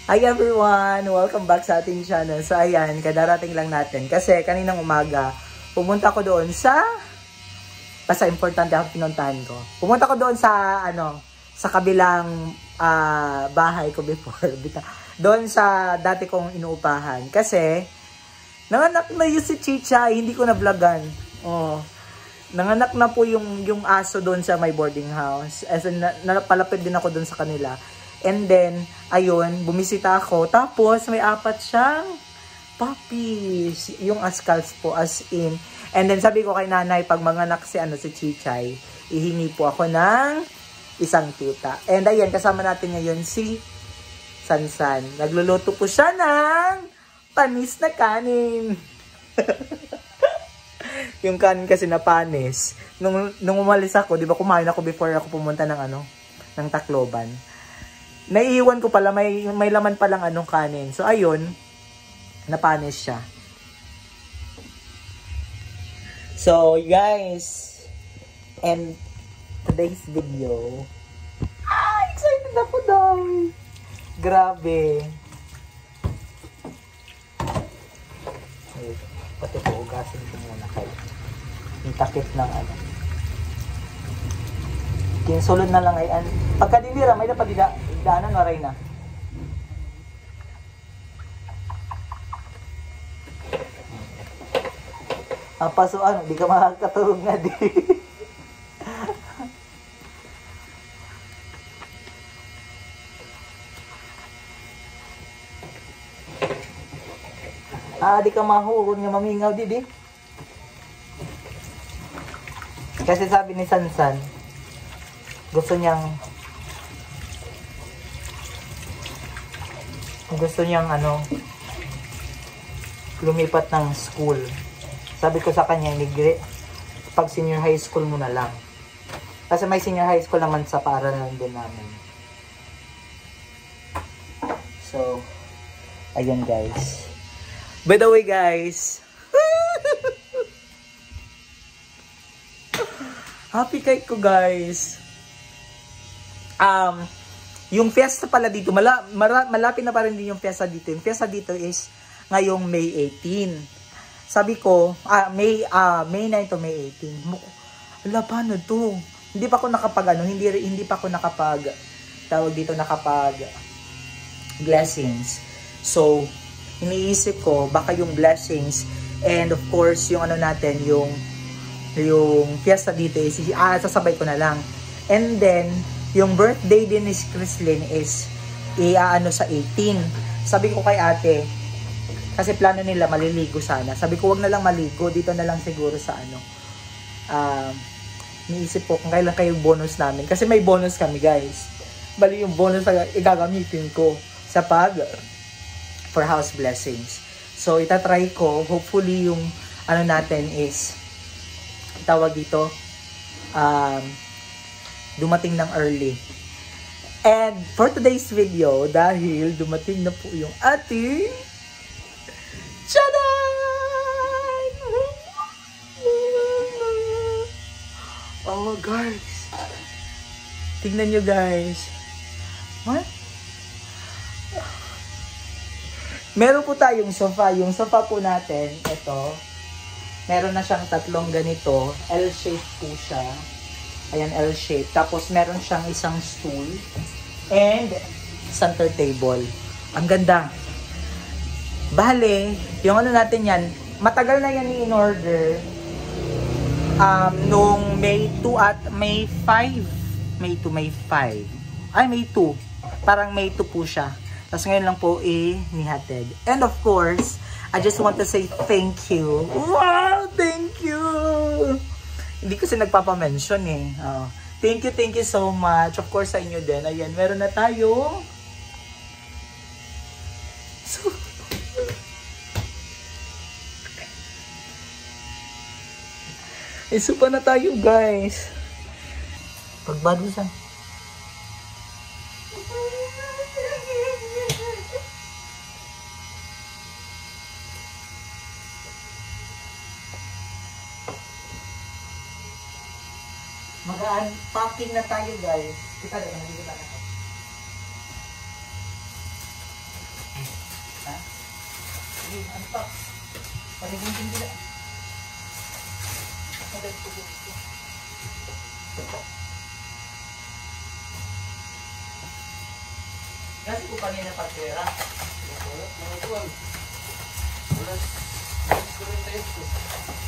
Hi everyone! Welcome back sa ating channel. So ayan, kadarating lang natin. Kasi kaninang umaga, pumunta ko doon sa... Basta importante ang pinuntahan ko. Pumunta ko doon sa, sa kabilang bahay ko before. Doon sa dati kong inuupahan. Kasi, nanganak na yun si Chicha, hindi ko na-vlogan. Oh. Nanganak na po yung aso doon sa my boarding house. As in, napalapit din ako doon sa kanila. And then, ayun, bumisita ako. Tapos, may 4 siyang puppies. Yung ascals po, as in. And then, sabi ko kay nanay, pag manganak si Chichay, ihingi po ako ng isang tuta. And ayan, kasama natin ngayon si Sansan. Nagluluto po siya ng panis na kanin. Yung kanin kasi na panis. Nung umalis ako, di ba kumain ako before ako pumunta ng ng Tacloban. Naiiwan ko pala, may laman palang kanin. So, ayun, napanis siya. So, guys, and today's video, excited ako daw. Grabe. Ay, pati po, ugasin ko muna kayo. Yung takip ng Kinsulod na lang ay, pagka dinira, may dapat daanan o ray na. Ang paso di ka makakatulog na di. Di ka mahurog nga mamingaw di. Kasi sabi ni Sansan, gusto niyang lumipat ng school. Sabi ko sa kanya, pag senior high school mo na lang. Kasi may senior high school naman sa paaralan din namin. So, ayun guys. By the way guys, happy cake ko guys. Yung fiesta pala dito, malapit na pa rin din yung fiesta dito. Yung fiesta dito is ngayong May 18. Sabi ko, May 9 to May 18. Wala, paano to? Hindi pa ako nakapag, hindi pa ako nakapag, blessings. So, iniisip ko, baka yung blessings, and of course, yung natin, yung fiesta dito is, sasabay ko na lang. And then, yung birthday din ni Chrislyn is, sa 18. Sabi ko kay ate, kasi plano nila maliligo sana. Sabi ko, wag na lang maligo. Dito na lang siguro sa niisip ko kung kailan kayo bonus namin. Kasi may bonus kami, guys. Bali yung bonus na igagamitin ko sa for house blessings. So, itatry ko. Hopefully, yung natin is, tawag dito, dumating ng early. And for today's video, dahil dumating na po yung ating Chadan! Oh, guys. Tignan nyo, guys. What? Meron po tayong sofa. Yung sofa po natin, ito. Meron na siyang 3 ganito. L-shape po siya. Ayan, L-shape. Tapos, meron siyang isang stool. And, center table. Ang ganda. Bale, yung natin yan, matagal na yan in-order. Nung May 2 at May 5. May 2, May 5. Ay, May 2. Parang May 2 po siya. Tapos ngayon lang po nihatid. And of course, I just want to say thank you. Wow! Thank you! Hindi kasi nagpapamention Thank you so much. Of course, sa inyo din. Ayan, meron na tayo. So, isupa na tayo, guys. Pagbadusan. Mag-unpacking na tayo, guys. Kita rin, nalilita na. Ano pa? Paligunting nila. Kasi ko kanina pagkira. Mga tuwan. Alas 48.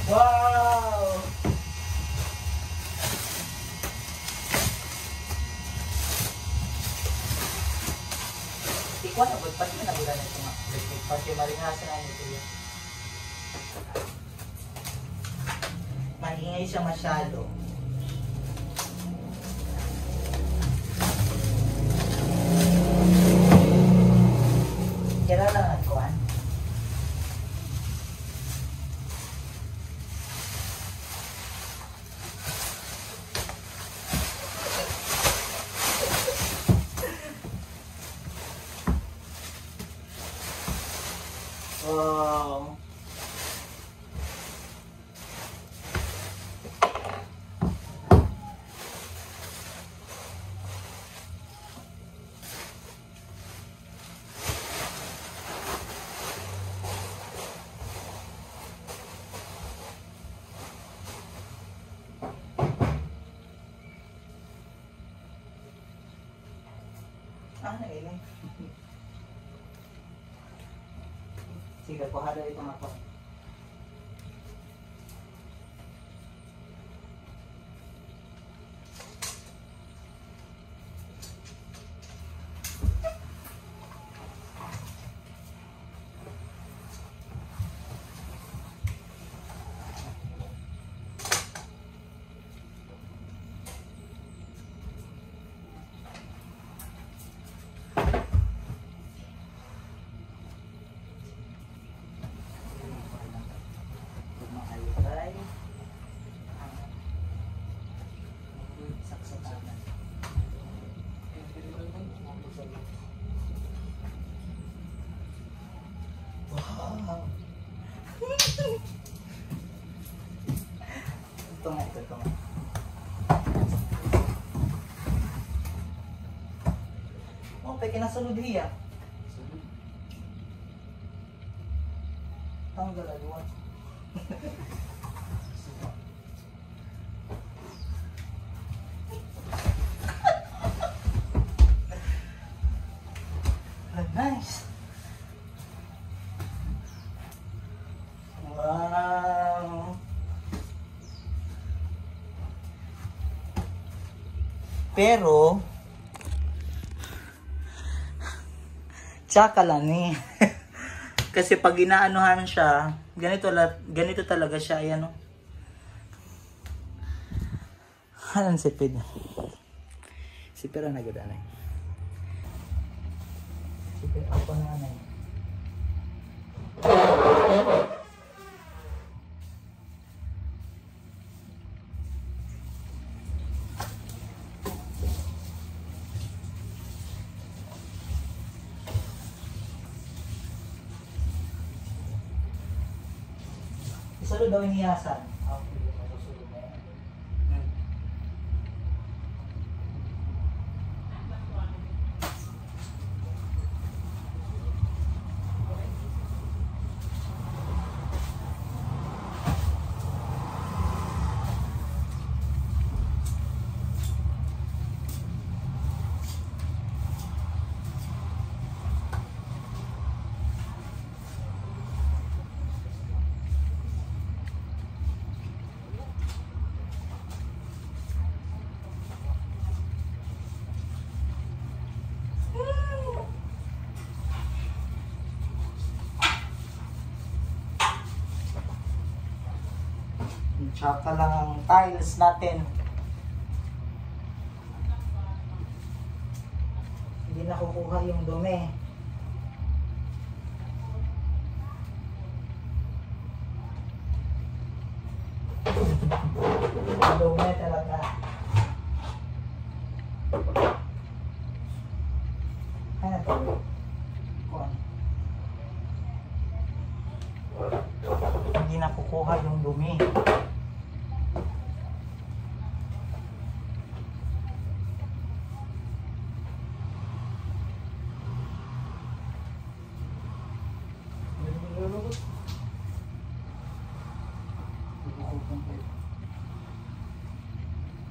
Wow! Ikuan na ba? Pati na nabulan ito nga. Pati maringasan na nito yun. Maingay siya masyado. Kaya lang ang kuwan. Wow. Ini. Sige, kuha na ito ako. Wow. Ito nga. Oh, peke nasulod hiya. Tanggal aluan. Nice. Wow. Pero tsaka lang eh. Kasi pag inaanuhan siya, ganito talaga siya, ayan o. Anong sipid? Sipira na gud anay. Sipir ako na anay. Isa daw iniyasan. Tsaka lang ang tiles natin. Hindi nakukuha yung dumi. Dumi talaga. Ano to? Hindi nakukuha yung dumi.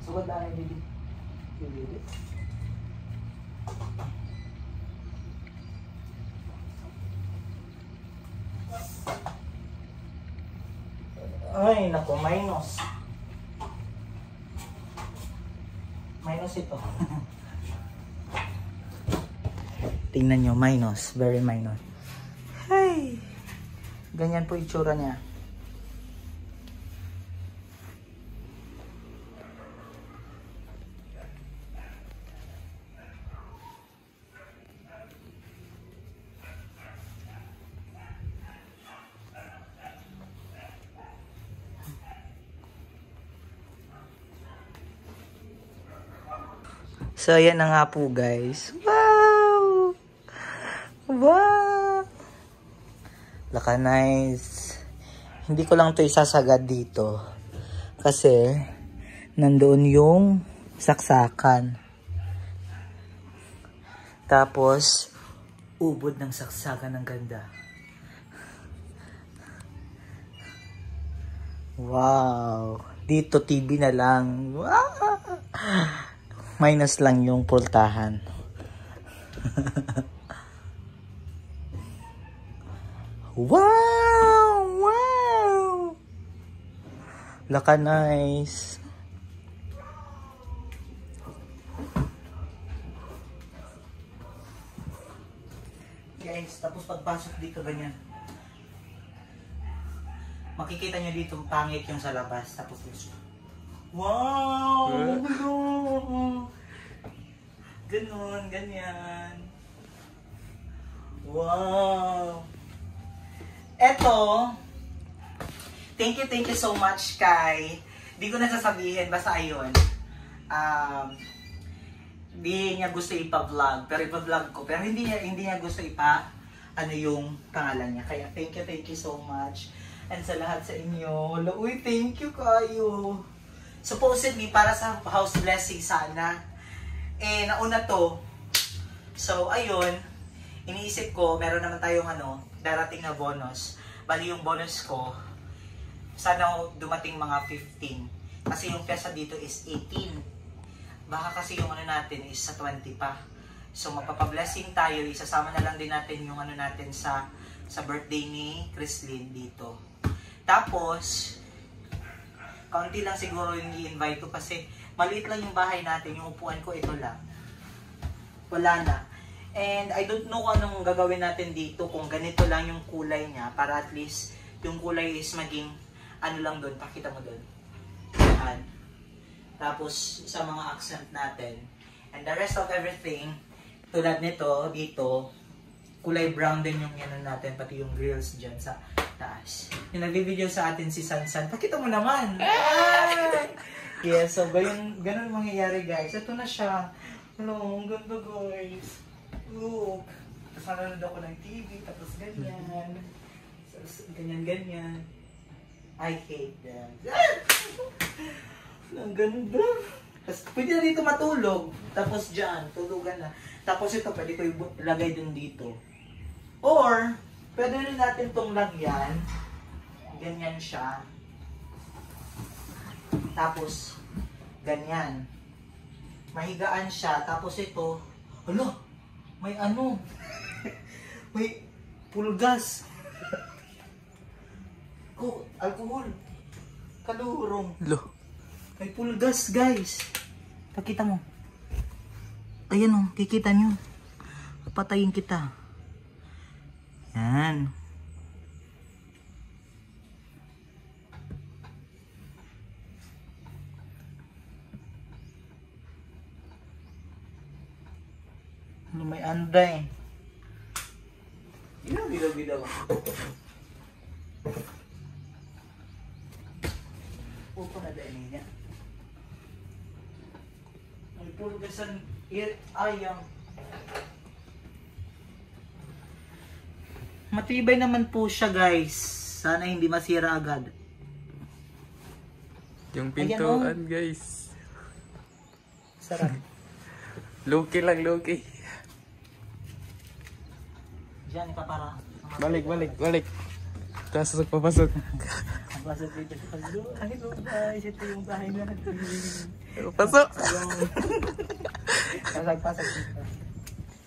Sugod na yung bibig. Ay, naku, minus. Minus ito. Tingnan nyo, minus. Very minus. Hey! Ganyan po itsura niya. So, ayan na nga po, guys. Wow! Wow! Laka nice. Hindi ko lang to isasagad dito. Kasi, nandoon yung saksakan. Tapos, ubod ng saksakan ng ganda. Wow! Dito, TV na lang. Wow! Minus lang yung pultahan. Wow! Wow! Laka nice. Guys, tapos pagpasok dito ganyan. Makikita nyo dito pangit yung sa labas. Tapos wow! Hello! Ganon, ganyan. Wow! Eto, thank you so much kay, di ko na sasabihin, basta ayun. Di niya gusto ipa-vlog, pero ipa-vlog ko. Pero hindi niya gusto ano yung pangalan niya. Kaya thank you so much. And sa lahat sa inyo, uy, thank you kayo. Supposedly, para sa house blessing sana. Eh, nauna to. So, ayun. Iniisip ko, meron naman tayong darating na bonus. Bali yung bonus ko, sana dumating mga 15. Kasi yung pyesa dito is 18. Baka kasi yung natin is sa 20 pa. So, mapapablessing tayo. Isasama na lang din natin yung natin sa birthday ni Chrislyn dito. Tapos, kaunti lang siguro yung i-invite ko kasi maliit lang yung bahay natin, yung upuan ko ito lang. Wala na. And I don't know kung anong gagawin natin dito, kung ganito lang yung kulay niya, para at least yung kulay is maging lang doon, pakita mo doon. Yan. Tapos sa mga accent natin. And the rest of everything, tulad nito, dito, kulay brown din yung natin, pati yung grills dyan sa taas. Yung nag-video sa atin si Sansan, pakita mo naman! Yes, so ganun mangyayari guys. Ito na siya. Hello, ang ganda guys. Look. Tapos nanonood ako ng TV, tapos ganyan. Ganyan. I hate that. Ang ganda. Tapos pwede na dito matulog. Tapos dyan, tulugan na. Tapos ito, pwede ko ilagay dun dito. Or, pwede rin natin itong lagyan. Ganyan siya. Tapos, ganyan. Mahigaan siya. Tapos ito, hala, may may pulgas. Alcohol. Kalurong. May pulgas, guys. Pakita mo. Ayan o, kikita nyo. Patayin kita. Yan. may anday. Gidaw. Upo na dahil niya. May pulgasan ayang. Matibay naman po siya guys. Sana hindi masira agad. Yung pintuan guys. Sarap. Low-key lang, low-key. Diyan, ipapara. Balik. Pasok. Pasok dito sa paglo. Hello guys, ito yung bahay natin. Pasok! Pasok dito.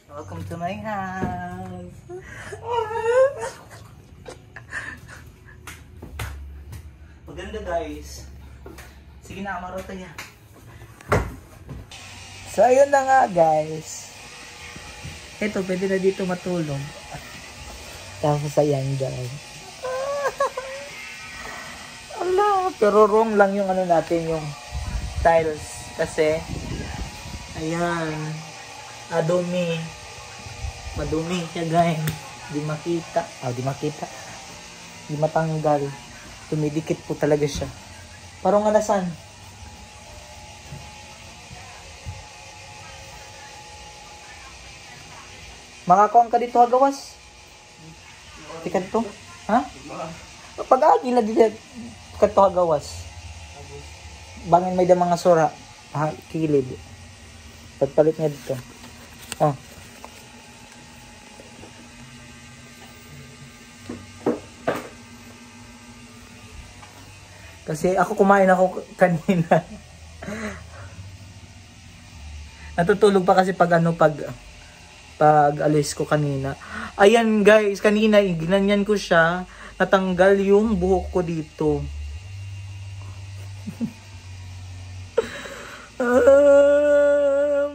Welcome to my house. Maganda guys. Sige na, marota niya. So, ayun na nga guys. Ito, pwede na dito matulog. Tapos ayan dyan. Ala, pero wrong lang yung ano natin, yung tiles. Kasi, ayan, madumi siya guys. Di makita. Di matanggal. Tumidikit po talaga siya. Parang alasan. Makakuha ka dito hagawas. Tikan to? Ha? Pag-agi na dito kanto hagawas. Bangin may da mga sura. Ha, kilid. Pagpalit niya dito. Oh. Kasi ako kumain ako kanina. Natutulog pa kasi pag alis ko kanina. Ayan guys, kanina ginanyan ko siya, natanggal yung buhok ko dito.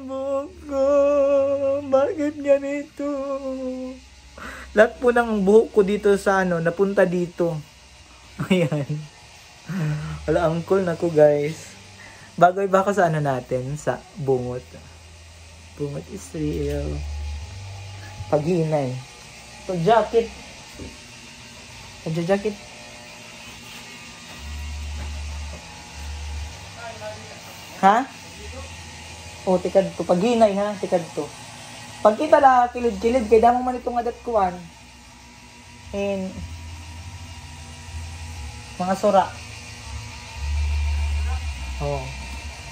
Buhok ko, bakit ganito? Lahat po ng buhok ko dito sa napunta dito. Ayan. Wala, ang cool na ko guys. Bagoy ba ako sa natin? Sa bungot. Bungot is real. Paghinay. Ito jacket. Jacket. Ha? O, tikad to. Paghinay ha. Tikad to. Pag kita na kilid-kilid, kaya damang man itong adat kuwan. And mga sura. Oh.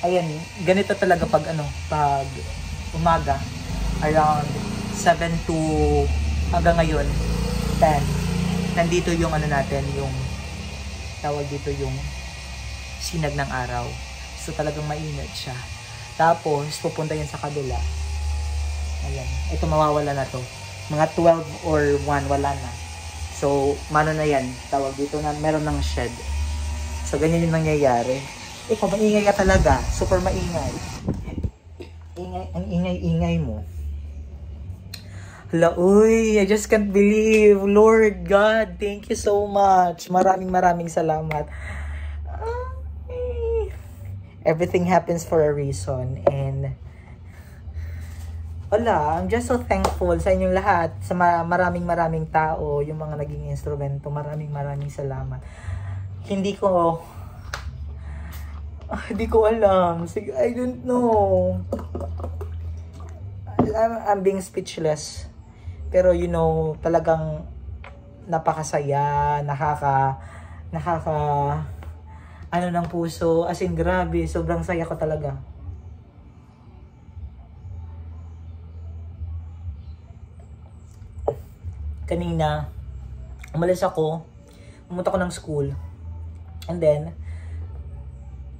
Ayan, ganito talaga pag umaga, around 7 to hanggang ngayon 10. Nandito yung natin, yung tawag dito yung sinag ng araw. So talagang mainit siya. Tapos pupunta yan sa kabila. Ayan, ito mawawala na to. Mga 12 or 1 wala na. So mano na yan, tawag dito na meron ng shed. So ganyan yung nangyayari. Ikaw, maingay ka talaga. Super maingay. Ang ingay mo. Hala, uy, I just can't believe. Lord God, thank you so much. Maraming salamat. Everything happens for a reason. And, wala, I'm just so thankful sa inyong lahat. Sa maraming tao, yung mga naging instrumento. Maraming salamat. Hindi ko alam. I don't know. I'm being speechless. Pero talagang napakasaya, nakaka ng puso. As in, grabe. Sobrang saya ko talaga. Kanina, umalis ako. Pumunta ko ng school. And then,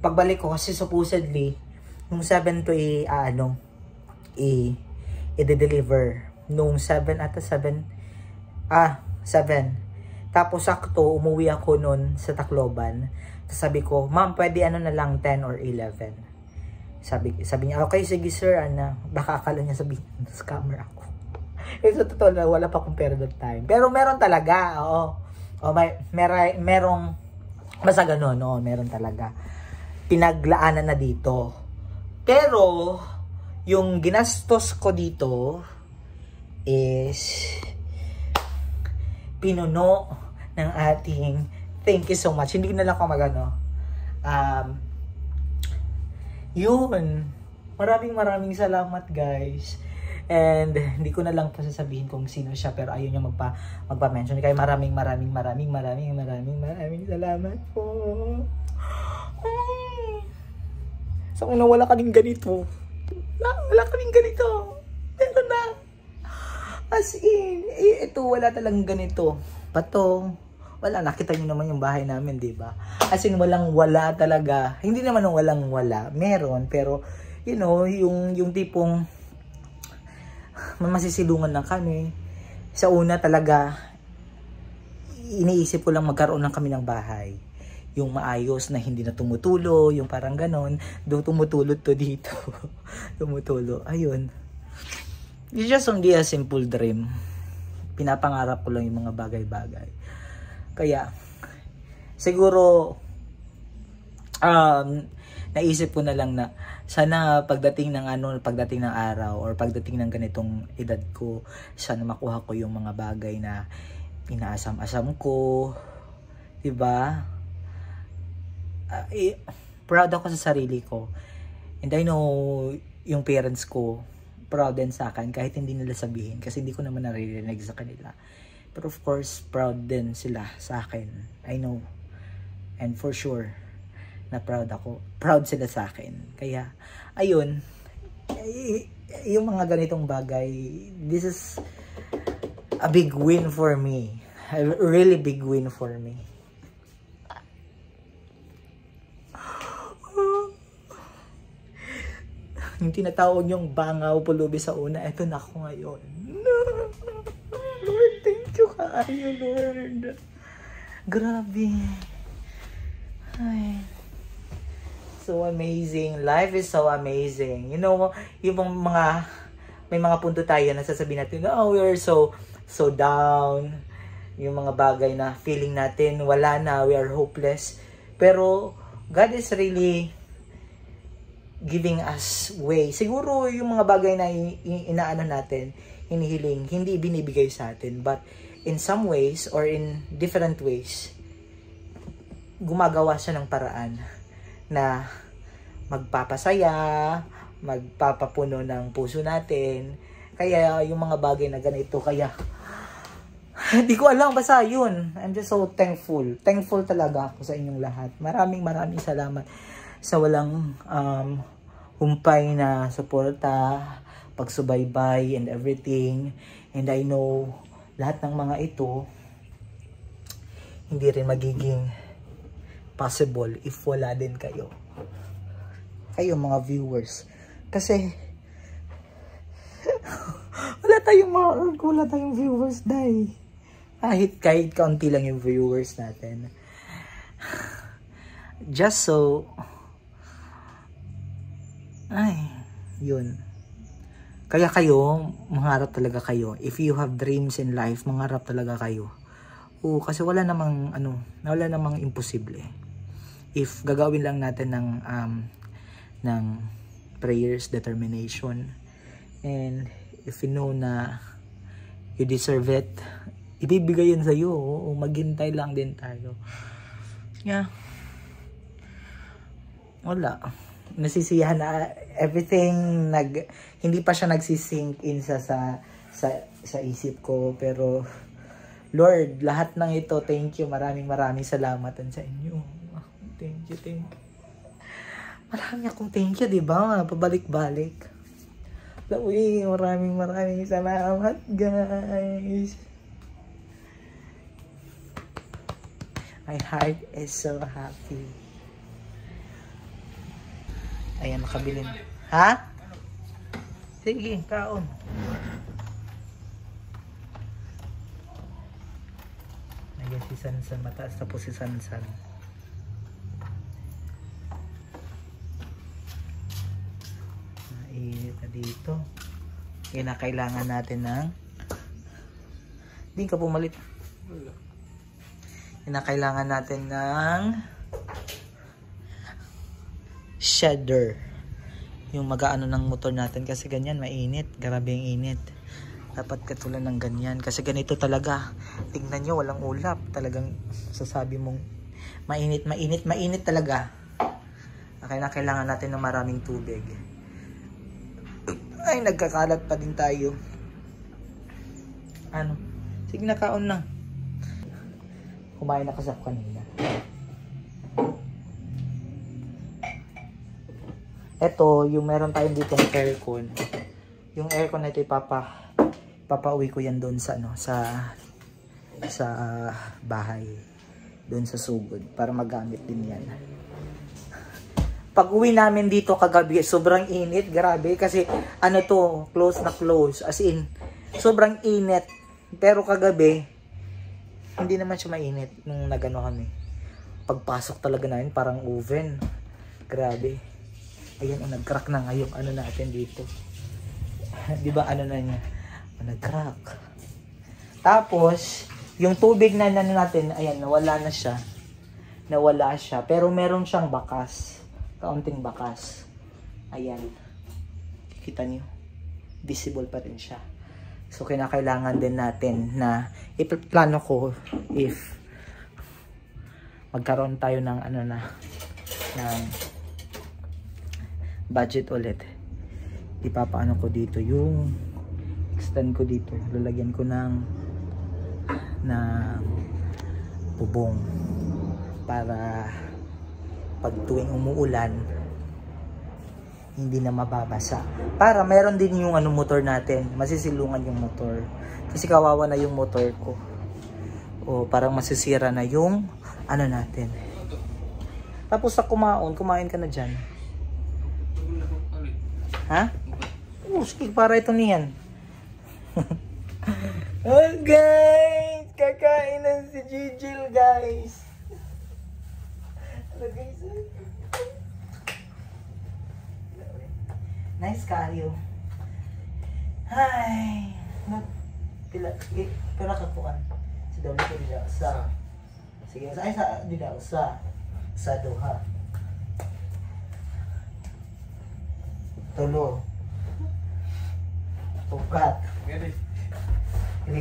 pagbalik ko, kasi supposedly, nung 7 to i-deliver. Nung 7 ata 7. 7. Tapos sakto, umuwi ako nun sa Tacloban. Sabi ko, ma'am, pwede na lang 10 or 11. Sabi niya, okay, sige sir, baka akala niya sabihin, scammer ako. Sa totoo na, wala pa akong pera that time. Pero meron talaga, oo. Merong, basta ganun, oo, meron talaga. Pinaglaanan na dito. Pero, yung ginastos ko dito, is pinuno ng ating thank you so much. Hindi ko na lang ako magano. Yun. Maraming salamat guys. And hindi ko na lang po sasabihin kung sino siya, pero ayaw niya magpa-mention. Kaya maraming salamat po. Sa una wala kaming ganito. Wala kaming ganito. Pero na. As in, ito wala talagang ganito. Pato. Wala, nakita niyo naman yung bahay namin, di ba? As in, walang-wala talaga. Hindi naman ng walang-wala. Meron, pero, you know, yung tipong masisilungan lang kami. Sa una talaga, iniisip ko lang magkaroon lang kami ng bahay. Yung maayos na hindi na tumutulo, yung parang ganon. Doon tumutulot to dito. Tumutulo. Ayun. It's just only a simple dream. Pinapangarap ko lang yung mga bagay-bagay. Kaya, siguro, naisip ko na lang na sana pagdating ng araw or pagdating ng ganitong edad ko, sana makuha ko yung mga bagay na inaasam-asam ko, 'di ba? Proud ako sa sarili ko. And I know yung parents ko proud din sa akin kahit hindi nila sabihin kasi hindi ko naman naririnig sa kanila. Pero of course, proud din sila sa akin. I know. And for sure na proud ako. Proud sila sa akin. Kaya, ayun, yung mga ganitong bagay, this is a big win for me. A really big win for me. Yung tinatawag yung bangaw pulubi sa una, eto na ako ngayon. Lord, thank you kaayo, Lord. Grabe. Ay. So amazing. Life is so amazing. You know, yung may mga punto tayo na sasabihin natin, oh, we're so down. Yung mga bagay na feeling natin, wala na, we are hopeless. Pero, God is really giving us way. Siguro, yung mga bagay na inaano natin, hinihiling, hindi binibigay sa atin. But, in some ways, or in different ways, gumagawa siya ng paraan na magpapasaya, magpapapuno ng puso natin. Kaya yung mga bagay na ganito, kaya di ko alam, basta yun. I'm just so thankful. Thankful talaga ako sa inyong lahat. Maraming salamat sa walang humpay na suporta, pagsubaybay and everything. And I know lahat ng mga ito hindi rin magiging possible if wala din kayo mga viewers, kasi wala tayong viewers dahil kahit kaunti lang yung viewers natin, just so yun. Kaya kayo, mangarap talaga kayo. If you have dreams in life, mangarap talaga kayo. Kasi wala namang imposible. If gagawin lang natin ng prayers, determination, and if you know na you deserve it, ibibigay yun sa'yo. Maghintay lang din tayo. Yeah. Wala. Nasisiyahan na everything, hindi pa siya nagsisink in sa isip ko, pero Lord, lahat ng ito, thank you. Maraming salamat sa inyo. Thank you. Marami akong thank you, diba? Pabalik-balik. Uy, maraming salamat, guys. My heart is so happy. Ayan, makabilin. Ha? Sige, kaon. Ayan si Sansan, mataas na po si Sansan. Mainit na dito. Yan na, kailangan natin ng hindi ka pumalit. Yan na, kailangan natin ng shedder. Yung mag-aano ng motor natin kasi ganyan, mainit. Grabe yung init. Dapat katulad ng ganyan. Kasi ganito talaga. Tingnan nyo, walang ulap. Talagang sasabi mong mainit, mainit, mainit talaga. Kaya na kailangan natin ng maraming tubig. Ay, nagkakalat pa din tayo. Ano? Sige na, kaon na. Kumain na kasi ako kanina. Ito, yung meron tayong dito ng aircon. Yung aircon na ito, papauwi ko yan doon sa, ano, sa bahay. Doon sa sugod. Para magamit din yan. Pag uwi namin dito kagabi, sobrang init. Grabe. Kasi, ano to, close na close. As in, sobrang init. Pero kagabi, hindi naman siya mainit nung nagano kami. Pagpasok talaga namin, parang oven. Grabe. Ayan, nag-crack na nga yung ano natin dito. Di ba ano na niya? Nag-crack. Tapos, yung tubig na natin, ayan, nawala na siya. Nawala siya. Pero meron siyang bakas. Kaunting bakas. Ayan. Kita niyo? Visible pa rin siya. So, kinakailangan din natin na iplano ko if magkaroon tayo ng ano na, ng budget ulit. Ipapaano ko dito yung extend ko dito. Lalagyan ko ng bubong para pag tuwing umuulan hindi na mababasa. Para meron din yung ano motor natin, masisilungan yung motor. Kasi kawawa na yung motor ko. O parang masisira na yung ano natin. Tapos sa kumain ka na dyan. Ha? Oh, sige, para ito niyan. Oh guys, kakain na si Gigil guys. Ano guys? Nice kayo. Hi. Pila ka puan. Si Dawli ko dila sa. Sige, ay sa dila sa duha. Tulo. Upat. 5. 7. 8.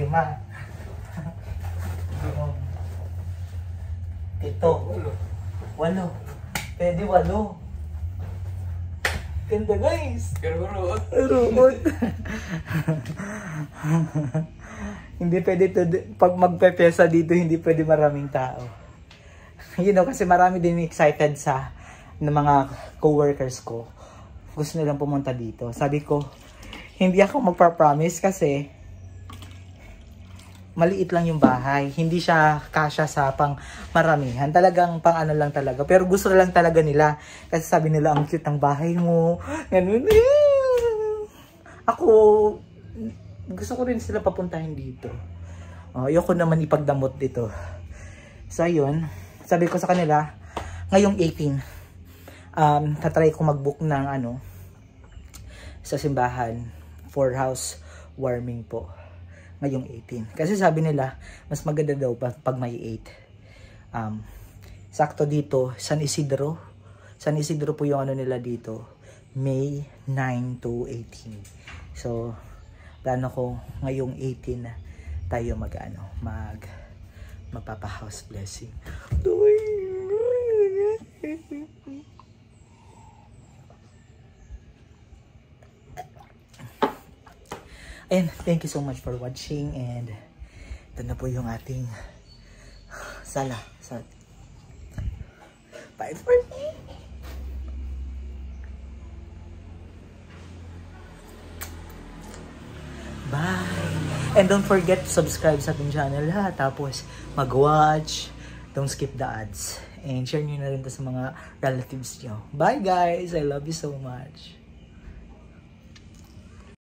Pwede 8. Ganda guys. Ruot. Hindi pwede to, pag magpepesa dito, hindi pwede maraming tao. You know, kasi marami din excited sa ng mga co-workers ko. Gusto nilang pumunta dito. Sabi ko, hindi ako magpa-promise kasi maliit lang yung bahay. Hindi siya kasya sa pang maramihan. Talagang pang ano lang talaga. Pero gusto lang talaga nila. Kasi sabi nila, ang cute ng bahay mo. Ganun. Ako, gusto ko rin sila papuntahin dito. Ayoko naman ipagdamot dito. So, ayun. Sabi ko sa kanila, ngayong 18, tatry ko mag-book ng ano, sa simbahan for house warming po. Ngayong 18. Kasi sabi nila, mas maganda daw pag may 8. Sakto dito, San Isidro. San Isidro po yung ano nila dito. May 9 to 18. So, plano ko ngayong 18 tayo magpapa-house blessing. And thank you so much for watching, and ito na po yung ating sala. Bye for me. Bye. And don't forget to subscribe sa ating channel ha. Tapos mag-watch. Don't skip the ads. And share nyo na rin to sa mga relatives nyo. Bye guys. I love you so much.